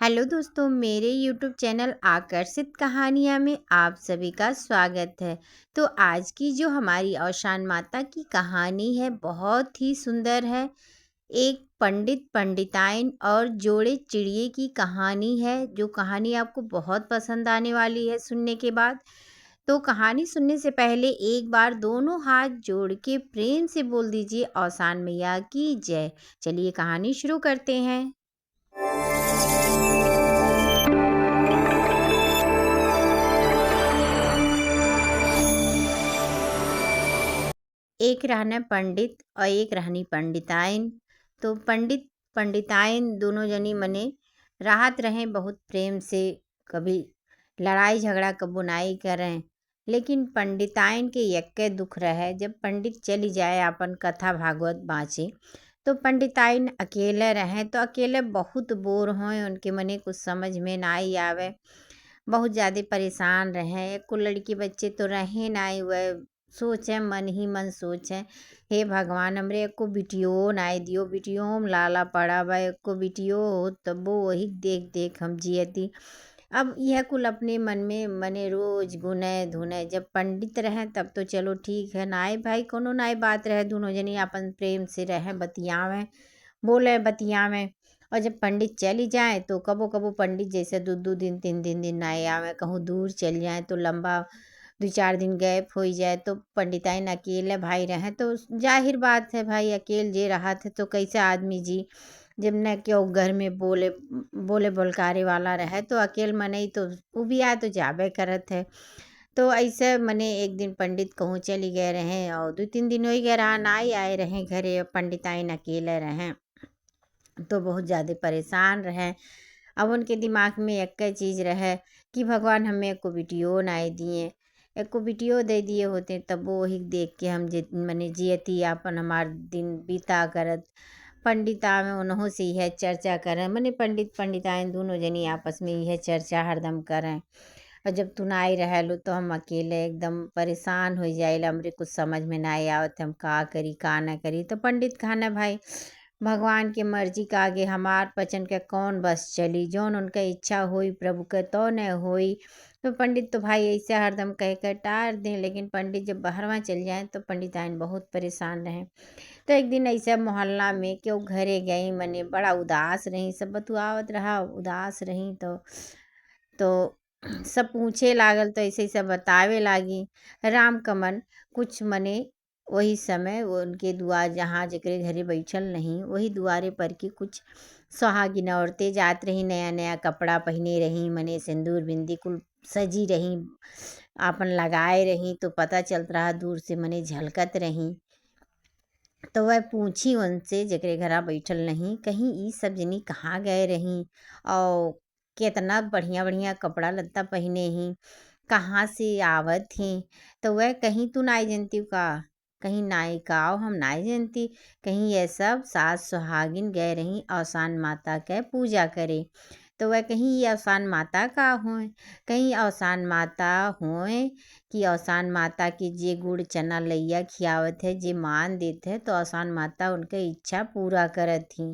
Hello दोस्तों, मेरे YouTube channel आकर्षित कहानियाँ में आप सभी का स्वागत है। तो आज की जो हमारी औशान माता की कहानी है बहुत ही सुंदर है। एक पंडित पंडिताइन और जोड़े चिड़िए की कहानी है, जो कहानी आपको बहुत पसंद आने वाली है सुनने के बाद। तो कहानी सुनने से पहले एक बार दोनों हाथ जोड़ के प्रेम से बोल दीजिए, औसान मैया की जय। चलिए कहानी शुरू करते हैं। एक रहना पंडित और एक रहनी पंडिताइन। तो पंडित पंडिताइन दोनों जनी मने राहत रहें बहुत प्रेम से। कभी लड़ाई झगड़ा कबो नाई करें। लेकिन पंडिताइन के यक्के दुख रहे, जब पंडित चली जाए अपन कथा भागवत बाँचे तो पंडिताइन अकेले रहें। तो अकेले बहुत बोर होए, उनके मने कुछ समझ में ना ही आवे। बहुत ज़्यादा परेशान रहें। एक को लड़की बच्चे तो रहें नाई, वह सोचें मन ही मन सोचें, हे भगवान हमरे एक को बिटियो नाई दियो, बिटियो में लाला पड़ा बा, एक को बिटियो हो तब वो वही देख देख हम जियती। अब यह कुल अपने मन में मने रोज गुने धुने। जब पंडित रहें तब तो चलो ठीक है, नाई भाई कोनो नाई बात रहे, दोनों जनी अपन प्रेम से रहें, बतियावें, बोले बतियावें। और जब पंडित चली जाए तो कबो कबो पंडित जैसे दो दो दिन तीन दिन नाई आवे, कहूँ दूर चल जाए तो लंबा 2-4 दिन गैप हो जाए। तो पंडिताइन अकेले भाई रहें तो जाहिर बात है भाई, अकेले जे रहा थे तो कैसे आदमी जी। जब न क्यों घर में बोले बोले बोलकारे वाला रहे तो अकेले मनई तो वो भी आए तो जाबे करत है। तो ऐसे मने एक दिन पंडित कहूँ चली गए रहें और 2-3 दिन हो ही गए रहा, ना ही आए रहें घरे, पंडिताइन अकेले रहें तो बहुत ज़्यादा परेशान रहें। अब उनके दिमाग में एक चीज़ रहे कि भगवान हमें एको बिटियो नाई दिए, एको बिटियो दे दिए होते तब वो वही देख के हम मने जियती आपन हमार दिन बीता करत। पंडिता में उन्हों से यह चर्चा करें, मने पंडित पंडिताइन दोनों जनी आपस में यह चर्चा हरदम करें। और जब तू नाई रहलू तो हम अकेले एकदम परेशान हो जाइल, हमरे कुछ समझ में ना आवत हम का करी का ना करी। तो पंडित कहना भाई, भगवान के मर्जी का आगे हमार पचन के कौन बस चली, जौन उनका इच्छा होई प्रभु के तो न होई। तो पंडित तो भाई ऐसे हरदम कह कर टार दें, लेकिन पंडित जब बाहरवा चल जाए तो पंडिताइन बहुत परेशान रहे। तो एक दिन ऐसे मोहल्ला में क्यों घरे गई, मने बड़ा उदास रही, सब बतुआवत रहा उदास रही। तो सब पूछे लागल तो ऐसे सब बतावे लागी। राम कमन कुछ मने वही समय वो उनके दुआर जहाँ जकरे घरे बैठल नहीं, वही दुआरे पर की कुछ सुहागिन औरतें जात रही, नया नया कपड़ा पहने रही, मने सिंदूर बिंदी कुल सजी रही, आपन लगाए रही। तो पता चलत रहा दूर से मने झलकत रही। तो वह पूछी उनसे जकरे घरा बैठल नहीं, कहीं ई सब जनी कहाँ गए रही और कितना बढ़िया बढ़िया कपड़ा लत्ता पहने ही, कहाँ से आवत ही। तो वह कहीं तू नाई जनती का, कहीं नाई का हम नाई जनती, कहीं ये सब सास सुहागिन गए रही औसान माता के पूजा करे। तो वह कहीं ये औसान माता का होए, कहीं औसान माता होए कि औसान माता के जे गुड़ चना लैया खियावत है, जे मान देते है तो औसान माता उनके इच्छा पूरा करत थी।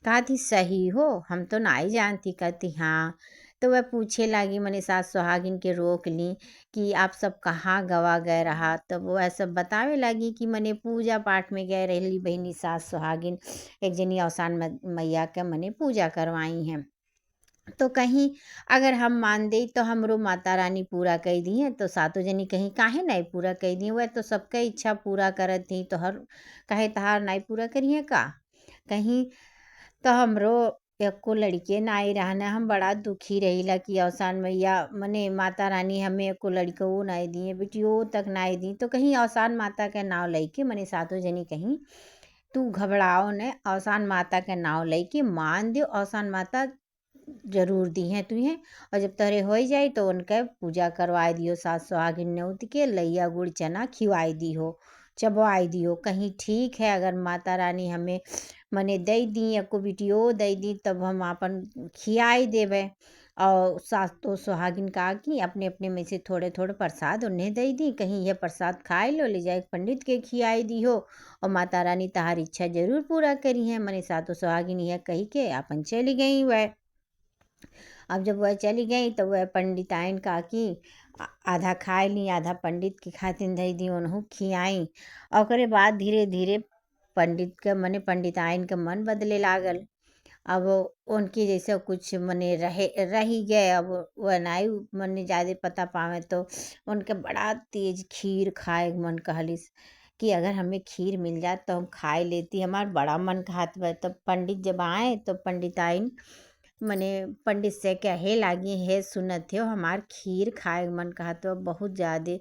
कहा थी सही हो, हम तो नाई जानती। कहती हाँ। तो वह पूछे लागी, मने सास सुहागिन के रोक ली कि आप सब कहाँ गवा गए रहा। तब वह सब बतावे लगी कि मने पूजा पाठ में गए रही बहनी सास सुहागिन, एक जनी औसान मैया के मने पूजा करवाई हैं। तो कहीं अगर हम मान दे तो हमरो माता रानी पूरा कह दी है। तो सातों जनी कहीं काहे नहीं पूरा कह दी, वह तो सबका इच्छा पूरा करत थी, तो हर कहे तहार नहीं पूरा करिए का। कहीं तो हमरो एको लड़के नाई रहना, हम बड़ा दुखी रहीला कि औसान मैया मने माता रानी हमें एको लड़को नाई दिए, बेटियों तक नाई दी। तो कहीं औसान माता के नाव लैके मने सातों जनी कहीं तू घबराओ न, औसान माता के नाव लैके मान दियो, औसान माता जरूर दी हैं तुहें। और जब तोहरे हो जाई तो उनके पूजा करवाए दियो, सास सुहागिन न्योत के लैया गुड़ चना खिवाई दी हो, चबवाई दियो। कहीं ठीक है, अगर माता रानी हमें मने दे दी एको बिटियो दे दी तब हम अपन खियाई देवे। और सास तो सुहागिन कहा कि अपने अपने में से थोड़े थोड़े प्रसाद उन्हें दे दी, कहीं यह प्रसाद खाए लो, ले जाए पंडित के खियाई दी हो और माता रानी तहार इच्छा जरूर पूरा करी है। मने सातों सुहागिन यह कही के अपन चली गई। वह अब जब वह चली गई तो वह पंडिताइन काकी आधा खाए ली, आधा पंडित के खातिन धई दी, उन्हू खियाई। और ओकरे बाद धीरे धीरे पंडित के मने पंडिताइन के मन बदले लागल। अब उनकी जैसे कुछ मने रही गए। अब वह नाई मने ज़्यादा पता पावे तो उनके बड़ा तेज खीर खाए के मन कहलिस कि अगर हमें खीर मिल जात तो हम खाए लेती, हमार बड़ा मन कहत बा। तब पंडित जब आए तो पंडिताइन मने पंडित से कहे लागी, हे सुनत हो हमार खीर खाए के मन कहत बा बहुत ज़्यादा।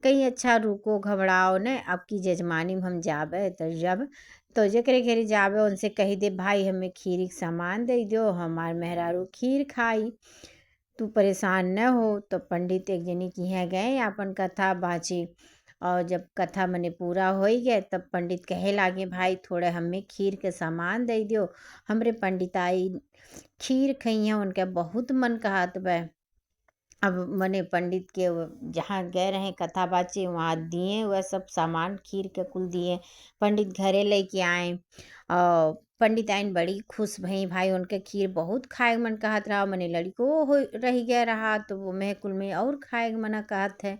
कहीं अच्छा रुको घबराओ न, अब की जजमानी में हम जाबे तो जब तो जकरे घरे जाबे उनसे कही दे भाई हमें खीर के सामान दे दो, हमार मेहरारू खीर खाई, तू परेशान न हो। तो पंडित एक जनी की यहाँ गए अपन कथा बाची। और जब कथा मने पूरा हो ही गए तब पंडित कहे लागे, भाई थोड़े हमें खीर के सामान दे दियो, हमरे पंडिताई खीर खइया, उनका बहुत मन कहत बा। अब मने पंडित के जहाँ गए रहे कथा बाचे वहाँ दिए, वह सब सामान खीर के कुल दिए, पंडित घरे लेके आए। और पंडिताइन बड़ी खुश भई, भाई उनके खीर बहुत खाए के मन कहत रहा, मने लड़को हो रही गया रहा तो वो मह कुल में और खाए के मना कहत है।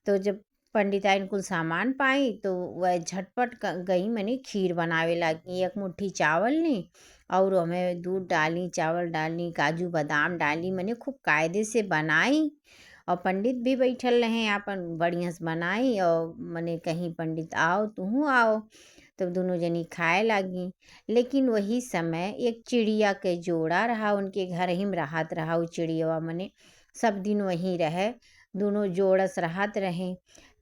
तो जब पंडिताइन कुल सामान पाई तो वह झटपट गई मने खीर बनावे लगी। एक मुट्ठी चावल ली और हमें दूध डाली, चावल डाली, काजू बादाम डाली, मने खूब कायदे से बनाई। और पंडित भी बैठल रहे आपन बढ़िया से बनाई। और मने कहीं पंडित आओ तुहू आओ, तब दोनों जनी खाए लागी। लेकिन वही समय एक चिड़िया के जोड़ा रहा, उनके घर ही में रहत रहा। वो चिड़िया मने सब दिन वहीं रहे, दोनों जोड़स रहत रहे।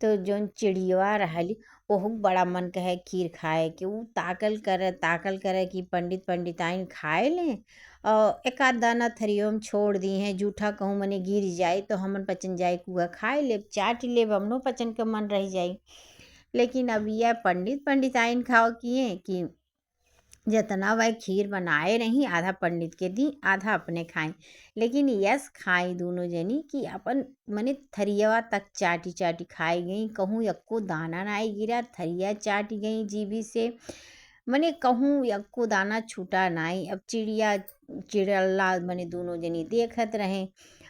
तो जौन चिड़िया रहली ओहू बड़ा मन कहे खीर खाए के, ऊ ताकल करे कि पंडित पंडिताइन खाए लें और एक आध दाना थरियो में छोड़ दी हैं, जूठा कहूँ मने गिर जाए तो हमन पचन जाए कुआ खाए ले, चाट ले, हमनो पचन के मन रह जाई। लेकिन अब यह पंडित पंडिताइन खाओ किए कि जितना वह खीर बनाए रही आधा पंडित के दी, आधा अपने खाई। लेकिन यस खाई दोनों जनी कि अपन मने थरिया तक चाटी चाटी खाई गई, कहूँ यक्को दाना नाई गिरा, थरिया चाटी गई जीभी से, मने कहूँ यक्को दाना छूटा नाई। अब चिड़िया मने दोनों जनी देखत रहे।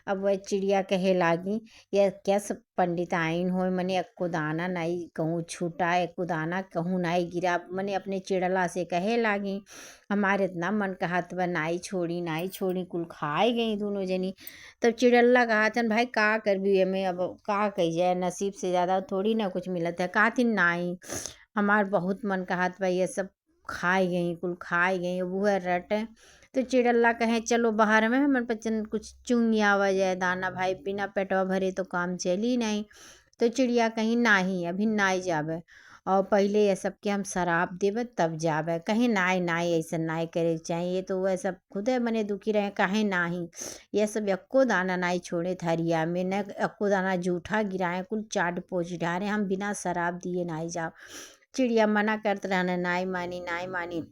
अब वह चिड़िया कहे लागी, यह क्या सब पंडिताइन हो, मने यक्को दाना नाई कहूँ छूटा, यक्को दाना कहूँ नाई गिरा, मने अपने चिड़ला से कहे लागी हमारे इतना मन कहत बा नाई छोड़ी कुल खाए गई दोनों जनी। तब चिड़ल्ला कहतन भाई का करबी एमे, अब का कही जाए, नसीब से ज़्यादा थोड़ी ना कुछ मिलत है। कहथिन नाई हमार बहुत मन कहत बा ये सब खाए गई कुल खाए गई, वह रटे। तो चिड़ल्ला कहे चलो बाहर में हमन पचन कुछ चुंगी आवा जाए दाना, भाई बिना पेटवा भरे तो काम चली नहीं। तो चिड़िया कहीं नाही अभी नाई जाबे, और पहले ये सब के हम शराब देवे तब जाबे। कहीं नाई नाई ऐसा नाई करे के चाहिए। तो वह सब खुदे मने दुखी रहे, कहे नाही ये सब यक्को दाना नाई छोड़े थरिया में, न यक्को दाना जूठा गिराए, कुल चाट पोच डारे, हम बिना शराब दिए नाई जाओ। चिड़िया मना करते रहना, नाई मानी।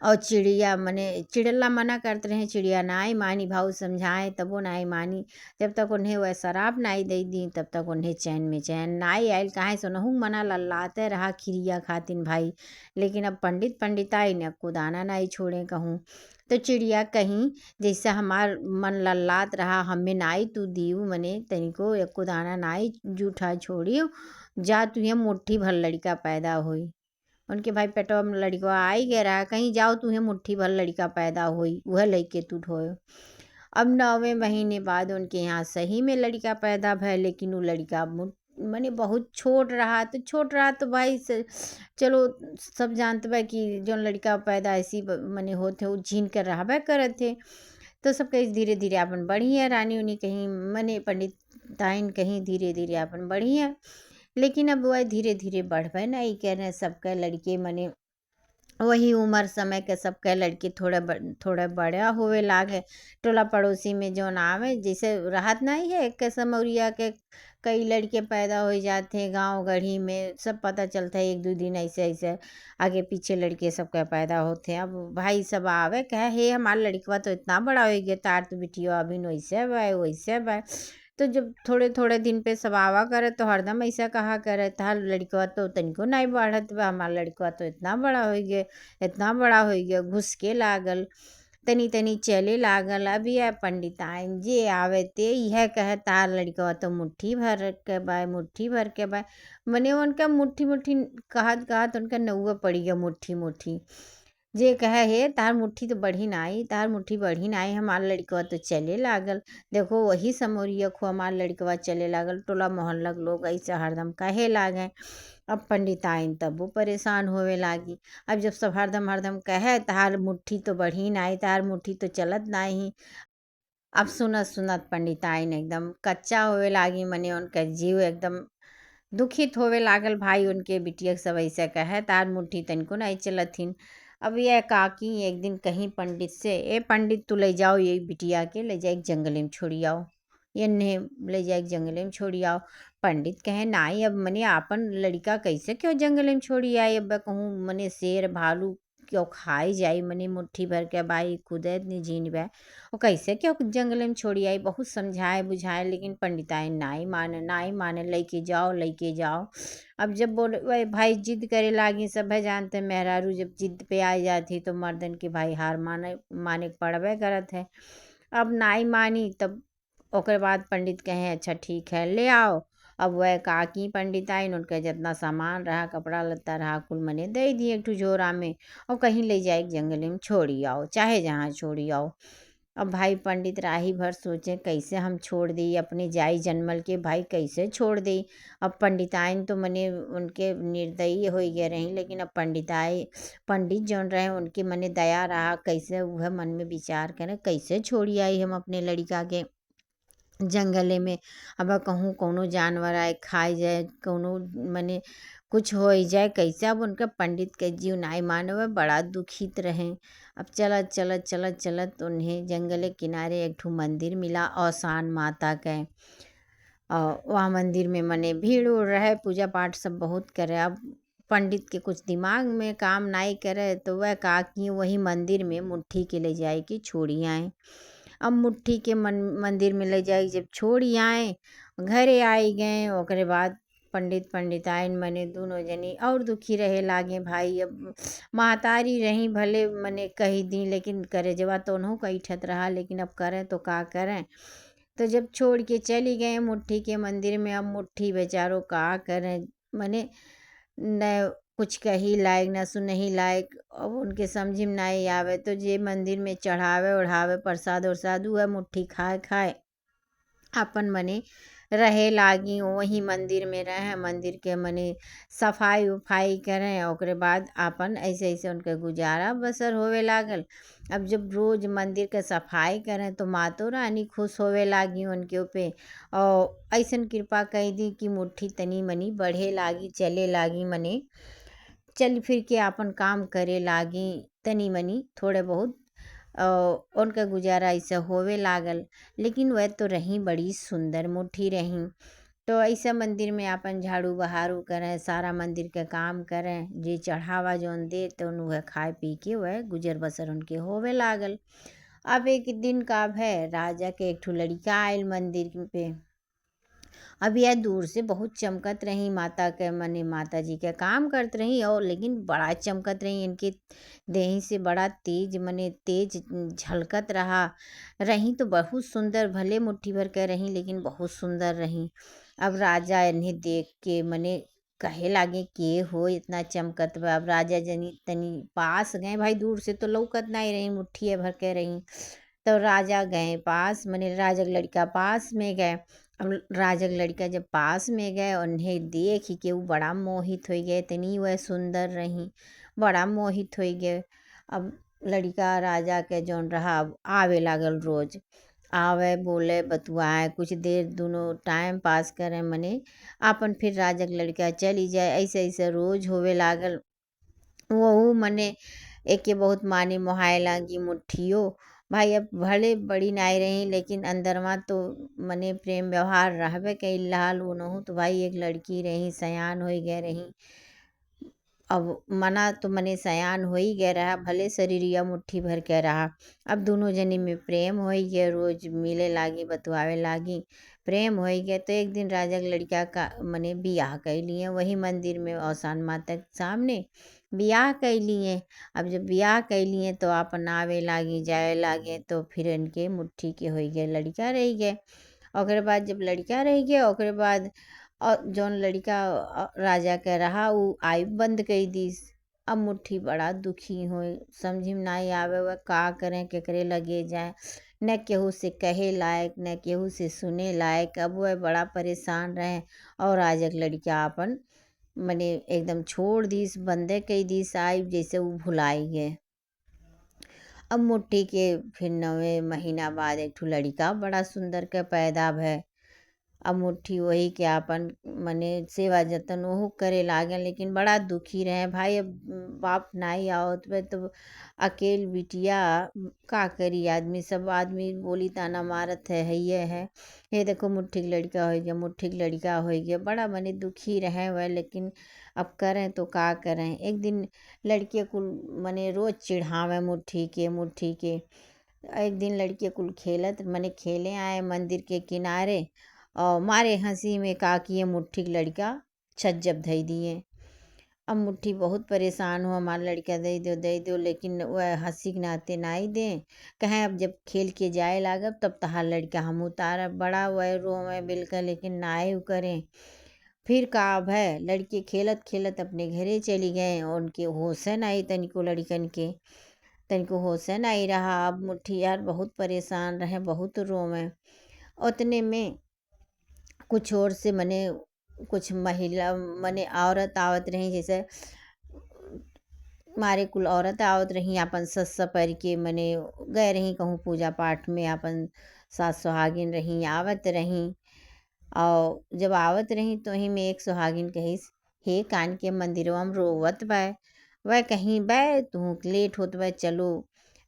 और चिड़िया मने चिड़ल्ला मना करते रहे, चिड़िया नाई मानी, भाऊ समझाए तब वो नाई मानी। जब तक उन्हें वह शराब नाई दे दी तब तक उन्हें चैन में चैन नाई आयल। कहाँ सुनहू मना लल्लाते रहा खिरिया खातिन भाई। लेकिन अब पंडित पंडिताई ने को दाना नाई छोड़े कहूँ। तो चिड़िया कहीं जैसे हमार मन लल्लात रहा, हमें नाई तू दीव मने तनिको एको दाना नाई जूठा छोड़ियो, जा तुहे मुट्ठी भर लड़का पैदा होई। उनके भाई पेटवा में लड़का आई गया रहा, कहीं जाओ तुम्हें मुट्ठी भर लड़का पैदा हुई, वह लइके तू ढोयो। अब 9वें महीने बाद उनके यहाँ सही में लड़का पैदा भय, लेकिन वो लड़का मने बहुत छोट रहा तो भाई चलो सब जानते बा कि जो लड़का पैदा ऐसी मने होते वो झीन कर रहबे करत थे। तो सब कहीं धीरे धीरे अपन बढ़ी है, रानी उनी कहीं मने पंडित ताइन कहीं धीरे धीरे अपन बढ़ी है। लेकिन अब वह धीरे धीरे बढ़बे नहीं कह रहे, सबके लड़के मने वही उम्र समय के सबके लड़के थोड़े बड़ा होवे लागे। टोला पड़ोसी में जो आवे जैसे राहत नहीं है एक समौरिया के कई लड़के पैदा हो जाते, गांव गढ़ी में सब पता चलता है, एक दो दिन ऐसे ऐसे आगे पीछे लड़के सबके पैदा होते हैं। अब भाई सब आवे कहे हे हमारा लड़का तो इतना बड़ा हो गया, तार तो बिटिया अभी वैसे बा वैसे बा। तो जब थोड़े थोड़े दिन पे सब आवा करे तो हरदम ऐसा कहा करे था लड़का तो तनिको नहीं बढ़त बा, हमारा लड़का तो इतना बड़ा हो गया घुस के लागल। तनी तनी चले लागल। अब यह पंडिताइन जे आवे ते यह कहे तार लड़कवा तो मुट्ठी भर के बा, मुट्ठी भर के बा। मने उनका मुट्ठी मुट्ठी कहत कहत उनका नौवा पड़ी गया मुट्ठी मुट्ठी। जे कहे हे तार मुट्ठी तो बढ़ी नाई, तार मुट्ठी बढ़ी नाई, हमार लड़कवा तो चले लागल। देखो वही समोरिया खो हमार लड़कवा चले लागल। टोला मोहल्ला के लोग ऐसे हरदम कहे लागे। अब पंडिताइन तब वो परेशान होवे लागी। अब जब सब हरदम हरदम कहे तार मुट्ठी तो बढ़ी नाई, तार मुट्ठी तो चलत नाही। अब सुनत सुनत पंडिताइन एकदम कच्चा होवे लागी। मने उनका जीव एकदम दुखित होवे लागल। भाई उनके बिटिया के सब ऐसे कहे तार मुट्ठी तनिको नहीं चलथिन। अब यह काकी एक दिन कहीं पंडित से, ए पंडित तू ले जाओ ये बिटिया के, ले जाए जंगले में छोड़ी आओ, ये ने ले जाए जंगले में छोड़ी आओ। पंडित कहे नाई अब मने आपन लड़का कैसे क्यों जंगले में छोड़ी आई, अब कहूँ मने शेर भालू क्यों खाई जाई, मने मुट्ठी भर के बाई खुदे नहीं जीन बे, वो कैसे क्यों जंगले में छोड़ी आई। बहुत समझाए बुझाए लेकिन पंडिताई नाई माने, नाई माने, लेके जाओ लेके जाओ। अब जब बोले वही भाई जिद करे लागी, सब है जानते मेहरारू जब जिद पे आ जाती तो मर्दन के भाई हार माने माने के पड़बे करत है। अब नाई मानी तब ओकर बाद पंडित कहे अच्छा ठीक है ले आओ। अब वह काकी पंडित आइन, उनका जितना सामान रहा कपड़ा लत्ता रहा कुल मने दे दिए एक ठो झोरा में, और कहीं ले जाए जंगले में छोड़ी आओ, चाहे जहाँ छोड़ी आओ। अब भाई पंडित राही भर सोचे कैसे हम छोड़ दी अपने जाई जन्मल के, भाई कैसे छोड़ दी। अब पंडिताइन तो मने उनके निर्दयी हो गए रही, लेकिन अब पंडित जौन रहे उनके मने दया रहा, कैसे वह मन में विचार करें कैसे छोड़ी आई हम अपने लड़का के जंगले में। अब कहूँ कोनो जानवर आए खाई जाए, कोनो मने कुछ हो ही जाए कैसे। अब उनका पंडित के जीव नाई माने वह बड़ा दुखित रहे। अब चलत चलत चलत चलत उन्हें जंगल के किनारे एक ठो मंदिर मिला औसान माता के। और वहाँ मंदिर में मने भीड़ उड़ रहे, पूजा पाठ सब बहुत करे। अब पंडित के कुछ दिमाग में काम नहीं करे तो वह कहा कि वही मंदिर में मुट्ठी के ले जाए कि छोड़ी आए। अब मुट्ठी के मंदिर में ले जाए जब छोड़ी आए, घरे आई गए। ओकरे बाद पंडिताइन मने दोनों जनी और दुखी रहे लागे। भाई अब महतारी रही भले मने कही दी, लेकिन करे जवा तो उन्हों का इठत रहा, लेकिन अब करें तो का करें। तो जब छोड़ के चली गए मुट्ठी के मंदिर में, अब मुट्ठी बेचारों का करें मने न कुछ कही लायक न सुनही लायक। अब उनके समझ में नहीं आवे तो जे मंदिर में चढ़ावे ओढ़ावे प्रसाद उरसाद वह मुट्ठी खाए खाए अपन मने रहे लागी। वही मंदिर में रहे, मंदिर के मने सफाई उफाई करें, ओकरे बाद अपन ऐसे ऐसे उनके गुजारा बसर होवे लागल। अब जब रोज मंदिर के सफाई करें तो मातो रानी खुश होवे लागी उनके ऊपर, और ऐसन कृपा कही दी कि मुट्ठी तनी मनी बढ़े लागी, चले लागी, मने चल फिर के अपन काम करे लागी, तनी मनी थोड़े बहुत उनका गुजारा ऐसा होवे लागल। लेकिन वह तो रही बड़ी सुंदर मुट्ठी रही। तो ऐसा मंदिर में अपन झाड़ू बहारू करें, सारा मंदिर के काम करें, जे चढ़ावा जौन दे तो वह खाए पी के वह गुजर बसर उनके होवे लागल। अब एक दिन का है राजा के एक ठो लड़का आयल मंदिर पे। अब यह दूर से बहुत चमकत रही, माता के मने माता जी के काम करत रही, और लेकिन बड़ा चमकत रही, इनके देही से बड़ा तेज मने तेज झलकत रही तो बहुत सुंदर, भले मुट्ठी भर के रही लेकिन बहुत सुंदर रही। अब राजा इन्हें देख के मने कहे लागे के हो इतना चमकत बा। अब राजा जनी तनी पास गए, भाई दूर से तो लौकत नहीं रही, मुट्ठी भर के रही। तो राजा गए पास, मने राजा के लड़का पास में गए। अब राजा के लड़का जब पास में गए उन्हें देख के वो बड़ा मोहित हो गए, इतनी वह सुंदर रही, बड़ा मोहित हो गए। अब लड़का राजा के जौन रहा अब आवे लागल, रोज आवे बोले बतुआए, कुछ देर दोनों टाइम पास करें, मने आपन फिर राजा के लड़का चली जाए, ऐसे ऐसे रोज होवे लागल। वो मने एके बहुत माने मोहाए लागी मुट्ठियो। भाई अब भले बड़ी नाई रही लेकिन अंदरवा तो मने प्रेम व्यवहार रहबे कई लाल उनहु तो भाई एक लड़की रही, सयान हो गए रही। अब मना तो मने सयान हो ही गया रहा, भले शरीरिया मुट्ठी भर के रहा। अब दोनों जनी में प्रेम हो ही गया, रोज मिले लागी बतुआवे लागी, प्रेम हो ही गया। तो एक दिन राजा के लड़का का मने बियाह कर लिए वही मंदिर में औसान माता के सामने बियाह कर लिए। अब जब बियाह कर लिए तो अपन आवे लागी जाए लागे, तो फिर इनके मुट्ठी के हो गए लड़का रह गए। ओकरे बाद जब लड़का रह गया ओकरे बाद जौन लड़का राजा के रहा उ आई बंद कर दीस। अब मुट्ठी बड़ा दुखी हो, समझी में नहीं आवे वह का करें केकरे लगे जाए, न केहू से कहे लायक न केहू से सुने लायक। अब वह बड़ा परेशान रहे और राजा के लड़का अपन मने एकदम छोड़ दीस, बंदे कई दीस आई जैसे वो भुलाई गए। अब मुट्ठी के फिर 9वें महीना बाद एक ठो लड़का बड़ा सुंदर के पैदा भय। अब मुट्ठी वही के आपन मने सेवा जतन ओहू करे लागे, लेकिन बड़ा दुखी रहे भाई। अब बाप नहीं आवत बे तो अकेल बिटिया का करी आदमी, सब आदमी बोली ताना मारत है ये है। ये देखो मुट्ठी के लड़का हो गया, मुट्ठी के लड़का हो गया, बड़ा मने दुखी रहे वह। लेकिन अब करें तो का करें। एक दिन लड़के कुल मने रोज चिढ़ावे मुट्ठी के। एक दिन लड़के कुल खेलत मने खेले आए मंदिर के किनारे, और मारे हंसी में का किए मुट्ठी के लड़का छज्जब धई दिए। अब मुट्ठी बहुत परेशान हो, हमारा लड़का दे दो, लेकिन वह हंसी के नाते नहीं दे। कहें अब जब खेल के जाए लागब तब तहार लड़का हम उतारब, बड़ा वह रोवे बिलका, लेकिन नाए करें। फिर का है लड़के खेलत खेलत अपने घरे चली गए और उनके होश नहीं तनिको, लड़कन के तनिको होश नहीं रहा। अब मुट्ठी यार बहुत परेशान रहे, बहुत रोवे। उतने में कुछ और से मने कुछ महिला मने औरत आवत रही, जैसे मारे कुल औरत आवत रही अपन सस सपर के मने गए रही कहूँ पूजा पाठ में, अपन सास सुहागिन रही आवत रही। और जब आवत रही तो ही में एक सुहागिन कहिस, हे कान के मंदिरवा में रोवत बा। वह कहीं बे तू लेट होत बा चलो।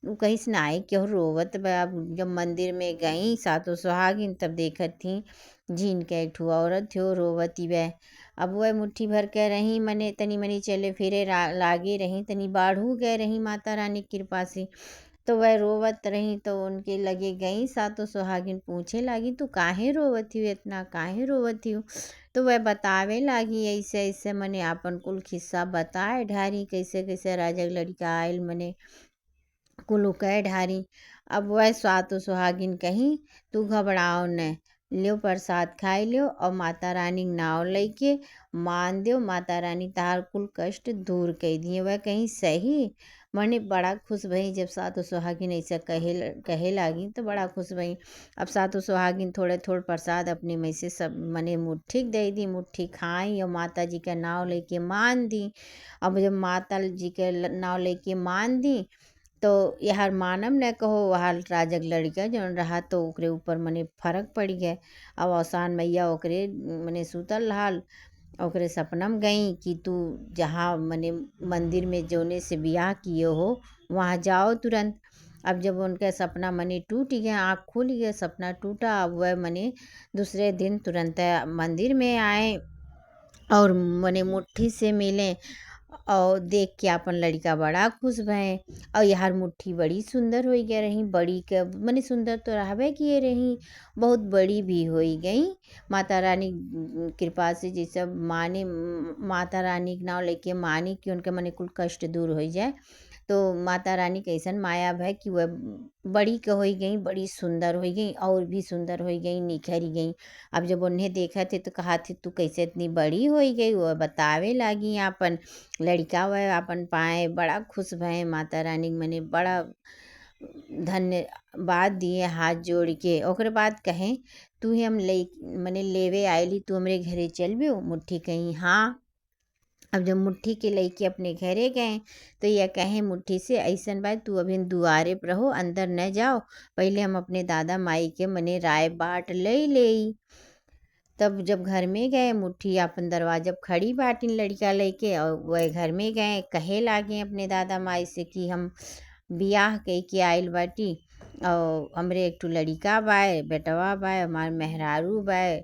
उ कहिस नाई क्यों रोवत बा। अब जब मंदिर में गई सातों सुहागिन तब देखत थी झीन के एक ठो औरत थी रोवती बे। अब वह मुट्ठी भर के रही मने तनी मनी चले फिरे लागे रही, तनी बाढ़ू गए रही माता रानी की कृपा से। तो वह रोवत रही तो उनके लगे गई सातों सुहागिन पूछे लागी तू काहे रोवती हो, इतना काहे रोवती हो। तो वह बतावे लागी ऐसे ऐसे मने आपन कुल किस्सा बताए ढारी, कैसे कैसे राजा के लड़का आयल मने कुल कह ढारी। अब वह सातों सुहागिन कहीं तू घबराओ न, लियो प्रसाद खाई लियो और माता रानी के नाव लेके मान दियो, माता रानी तार कुल कष्ट दूर कर दिए। वह कहीं सही मने बड़ा खुश भई। जब सातों सुहागिन ऐसा कहे लागी तो बड़ा खुश भई। अब सातों सुहागिन थोड़े थोड़े प्रसाद अपने में से सब मने मुट्ठी दे दी, मुट्ठी खाई और माता जी का नाव लेके मान दी। अब जब माता जी के नाव लेके मान दी तो यार मानम न कहो वहाँ राजा के लड़का जौन रहा तो ओकरे ऊपर मने फर्क पड़ गया। अब औसान मैया ओकरे मने सुतल हाल ओकरे सपना में गई कि तू जहाँ मने मंदिर में जोने से बियाह किए हो वहाँ जाओ तुरंत। अब जब उनका सपना मने टूट गया, आँख खुल गया, सपना टूटा। अब वह मने दूसरे दिन तुरंत मंदिर में आए और मने मुट्ठी से मिले और देख के अपन लड़का बड़ा खुश भये। और यार मुट्ठी बड़ी सुंदर हो गया रही, बड़ी के मने सुंदर तो रहबे किए रही, बहुत बड़ी भी हो गई। माता रानी कृपा से जैसे माने माता रानी के नाम लेके मानी कि उनके मने कुल कष्ट दूर हो जाए। तो माता रानी कैसन माया है कि वह बड़ी के हो गई, बड़ी सुंदर हो गई और भी सुंदर हो गई, निखर गई। अब जब उन्हें देखा थे तो कहा थे तू कैसे इतनी बड़ी हो गई, वह बतावे लागी अपन लड़का वह अपन पाए बड़ा खुश भये। माता रानी मने बड़ा धन्यवाद दिए हाथ जोड़ के। ओकरे बाद कहें तू ही हम ले मने लेवे आयली, तू हमरे घरे चलबो। मुट्ठी कहीं हाँ। अब जब मुट्ठी के लइके अपने घरे गए तो यह कहें मुट्ठी से ऐसन बात तू अभी दुआरे पर रहो, अंदर न जाओ, पहले हम अपने दादा माई के मने राय बाट ले। तब जब घर में गए मुट्ठी अपन दरवाजा पर खड़ी बाटिन लड़का लेके और वह घर में गए कहे लागे अपने दादा माई से कि हम बियाह कह के आयल बाटी और हमरे एक ठो लड़का बाय बेटवा बाय हमार मेहरारू बाय,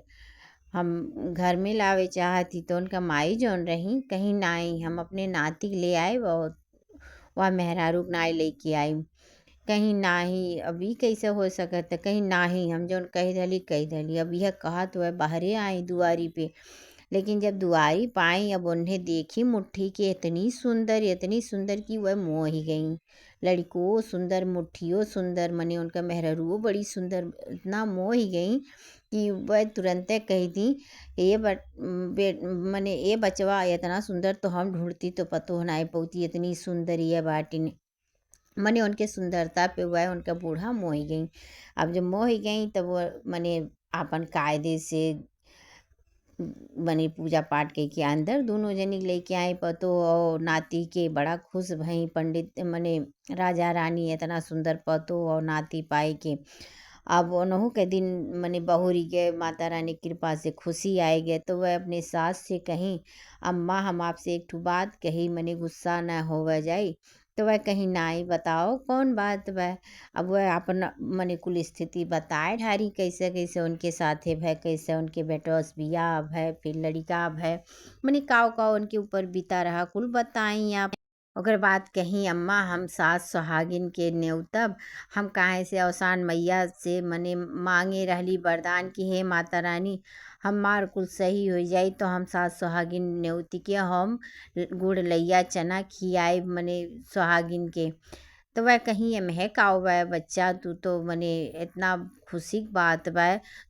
हम घर में लावे चाहती तो उनका माई जौन रही कहीं नाई हम अपने नाती के ले आए वह मेहरारू के नाई लेके आई कहीं नाही अभी कैसे हो सकत है कहीं नाही हम जौन कही दली अब यह कहा तो वह बाहरे आई दुआरी पे लेकिन जब दुआरी पाई अब उन्हें देखी मुट्ठी की इतनी सुंदर कि वह मोह ही गई लड़को सुंदर मुट्ठियो सुंदर मने उनका मेहरारू बड़ी सुंदर इतना मोह ही गई कि वह तुरंत कही थी मने ये बचवा इतना सुंदर तो हम ढूंढती तो पतो नहीं पौती इतनी सुंदर ये बाटी मने उनके सुंदरता पे वह उनका बूढ़ा मोह ही गई अब जब मोह ही गई तब वो मने आपन कायदे से मने पूजा पाठ के अंदर दोनों जनी लेके आए पतो और नाती के बड़ा खुश भई पंडित मने राजा रानी इतना सुंदर पतो और नाती पाए के अब उन्हों के दिन मने बहुरी के माता रानी की कृपा से खुशी आए गए तो वह अपने सास से कहीं अम्मा हम आपसे एक ठो बात कही मने गुस्सा न होवे जाई तो वह कहीं नाई बताओ कौन बात वह अब वह अपन मने कुल स्थिति बताए ढारी कैसे कैसे उनके साथे भय कैसे उनके बेटोस बियाह भय फिर लड़का भय मने काव काव उनके ऊपर बीता रहा कुल बताई आप ओकर बाद कहीं अम्मा हम सास सुहागिन के न्योतब हम काहे से अवसान मैया से मने मांगे रहली वरदान की हे माता रानी हमार कुल सही हो जाई तो हम सास सुहागिन न्योती के हम गुड़ लैया चना खियाए मने सुहागिन के तो वह कहीं महक आओ वह बच्चा तू तो मने इतना खुशी की बात बा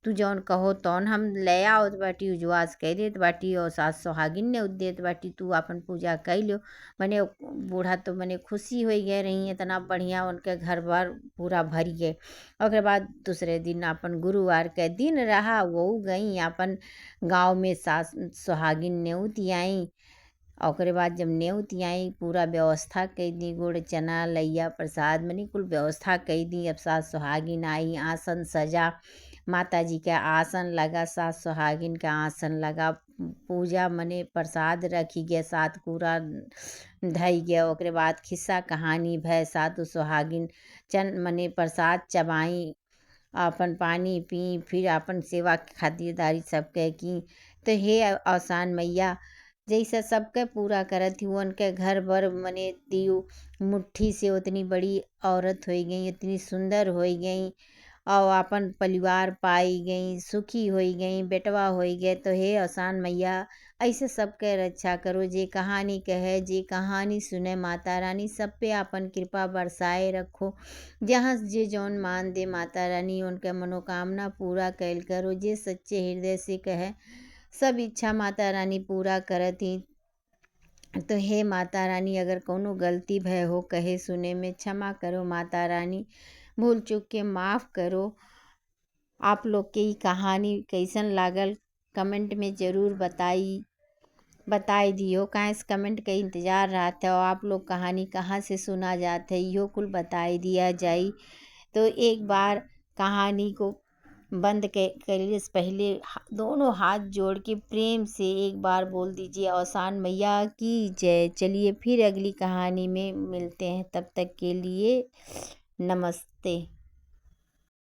तू जौन कहो तौन हम ले आओ बाटी उजवास कह देत बाटी और सास सुहागिन ने देत बाटी तू अपन पूजा कर लो मने बूढ़ा तो मने खुशी हो गए रही इतना बढ़िया उनके घर बार पूरा भर गए और बाद दूसरे दिन अपन गुरुवार के दिन रहा वो गई अपन गांव में सास सुहागिन नेउती आई और ओकरे बाद जब नेउती आई पूरा व्यवस्था कई दी गुड़ चना लैया प्रसाद मनी कुल व्यवस्था कई दी अब सास सुहागिन आई आसन सजा माता जी का आसन लगा सास सुहागिन का आसन लगा पूजा मने प्रसाद रखी गया सात पूरा धई गया ओकरे बाद खिस्सा कहानी भय सात सुहागिन चन मने प्रसाद चबाई अपन पानी पी फिर अपन सेवा खातिरदारी सब कह की तो हे आसान मैया जैसे सबके पूरा करत ही उनके घर भर मने दियो मुट्ठी से उतनी बड़ी औरत हो गई इतनी सुंदर हो गई और अपन परिवार पाई गई सुखी हो गई बेटवा हो गए तो हे आसान मैया ऐसे सबके रक्षा करो जे कहानी कहे जे कहानी सुने माता रानी सब पे अपन कृपा बरसाए रखो जहाँ जे जौन मान दे माता रानी उनके मनोकामना पूरा कैल करो जे सच्चे हृदय से कहे सब इच्छा माता रानी पूरा करत ही तो हे माता रानी अगर कोनो गलती भय हो कहे सुने में क्षमा करो माता रानी भूल चूक के माफ़ करो आप लोग के ई कहानी कैसन लागल कमेंट में ज़रूर बताई दियो काहे इस कमेंट का इंतज़ार रहता है और आप लोग कहानी कहाँ से सुना जाता है यो कुल बताई दिया जाई तो एक बार कहानी को बंद करिए से पहले दोनों हाथ जोड़ के प्रेम से एक बार बोल दीजिए आसान मैया की जय चलिए फिर अगली कहानी में मिलते हैं तब तक के लिए नमस्ते।